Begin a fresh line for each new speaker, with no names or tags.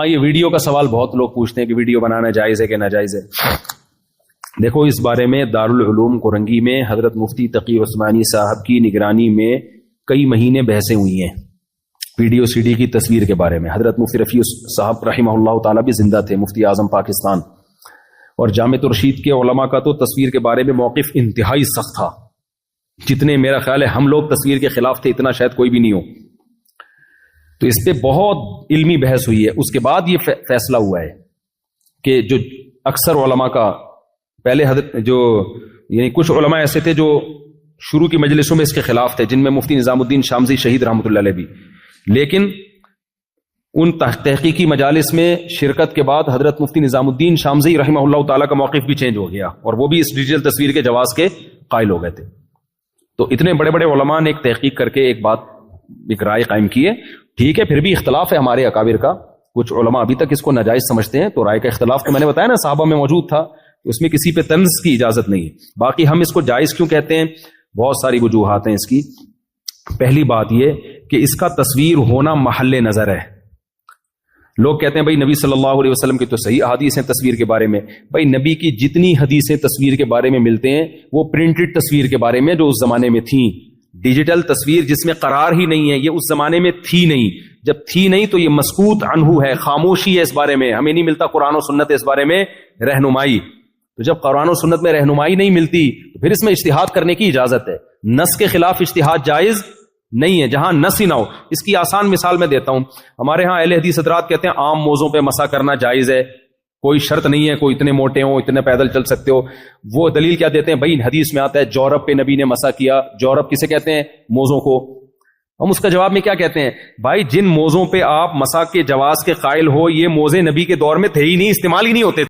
یہ ویڈیو کا سوال بہت لوگ پوچھتے ہیں کہ ویڈیو بنانا جائز ہے کہ ناجائز ہے. دیکھو اس بارے میں دارالعلوم کورنگی میں حضرت مفتی تقی عثمانی صاحب کی نگرانی میں کئی مہینے بحثیں ہوئی ہیں ویڈیو سی ڈی کی تصویر کے بارے میں. حضرت مفتی رفیع صاحب رحمہ اللہ تعالیٰ بھی زندہ تھے، مفتی اعظم پاکستان، اور جامع رشید کے علماء کا تو تصویر کے بارے میں موقف انتہائی سخت تھا. جتنے میرا خیال ہے ہم لوگ تصویر کے خلاف تھے اتنا شاید کوئی بھی نہیں ہو. تو اس پہ بہت علمی بحث ہوئی ہے. اس کے بعد یہ فیصلہ ہوا ہے کہ جو اکثر علماء کا پہلے جو یعنی کچھ علماء ایسے تھے جو شروع کی مجلسوں میں اس کے خلاف تھے، جن میں مفتی نظام الدین شامزی شہید رحمۃ اللہ علیہ بھی، لیکن ان تحقیقی مجالس میں شرکت کے بعد حضرت مفتی نظام الدین شامزی رحمہ اللہ تعالیٰ کا موقف بھی چینج ہو گیا اور وہ بھی اس ڈیجیٹل تصویر کے جواز کے قائل ہو گئے تھے. تو اتنے بڑے بڑے علماء نے ایک تحقیق کر کے ایک رائے قائم کی ہے. ٹھیک ہے، پھر بھی اختلاف ہے ہمارے اکابر کا، کچھ علماء ابھی تک اس کو ناجائز سمجھتے ہیں. تو رائے کا اختلاف تو میں نے بتایا نا صحابہ میں موجود تھا، اس میں کسی پہ طنز کی اجازت نہیں. باقی ہم اس کو جائز کیوں کہتے ہیں، بہت ساری وجوہات ہیں اس کی. پہلی بات یہ کہ اس کا تصویر ہونا محل نظر ہے. لوگ کہتے ہیں بھائی نبی صلی اللہ علیہ وسلم کی تو صحیح احادیث ہیں تصویر کے بارے میں. بھائی نبی کی جتنی حدیثیں تصویر کے بارے میں ملتے ہیں وہ پرنٹڈ تصویر کے بارے میں جو اس زمانے میں تھیں. ڈیجیٹل تصویر جس میں قرار ہی نہیں ہے، یہ اس زمانے میں تھی نہیں. جب تھی نہیں تو یہ مسکوت عنہ ہے، خاموشی ہے اس بارے میں. ہمیں نہیں ملتا قرآن و سنت اس بارے میں رہنمائی. تو جب قرآن و سنت میں رہنمائی نہیں ملتی تو پھر اس میں اجتہاد کرنے کی اجازت ہے. نص کے خلاف اجتہاد جائز نہیں ہے جہاں نص ہی نہ ہو. اس کی آسان مثال میں دیتا ہوں. ہمارے ہاں اہل حدیث حضرات کہتے ہیں عام موزوں پہ مسح کرنا جائز ہے، کوئی شرط نہیں ہے کوئی اتنے موٹے ہو اتنے پیدل چل سکتے ہو. وہ دلیل کیا دیتے ہیں؟ بھائی حدیث میں آتا ہے جورب پہ نبی نے مسح کیا. جورب کسے کہتے ہیں؟ موزوں کو. ہم اس کا جواب میں کیا کہتے ہیں؟ بھائی جن موزوں پہ آپ مسح کے جواز کے قائل ہو یہ موزے نبی کے دور میں تھے ہی نہیں، استعمال ہی نہیں ہوتے.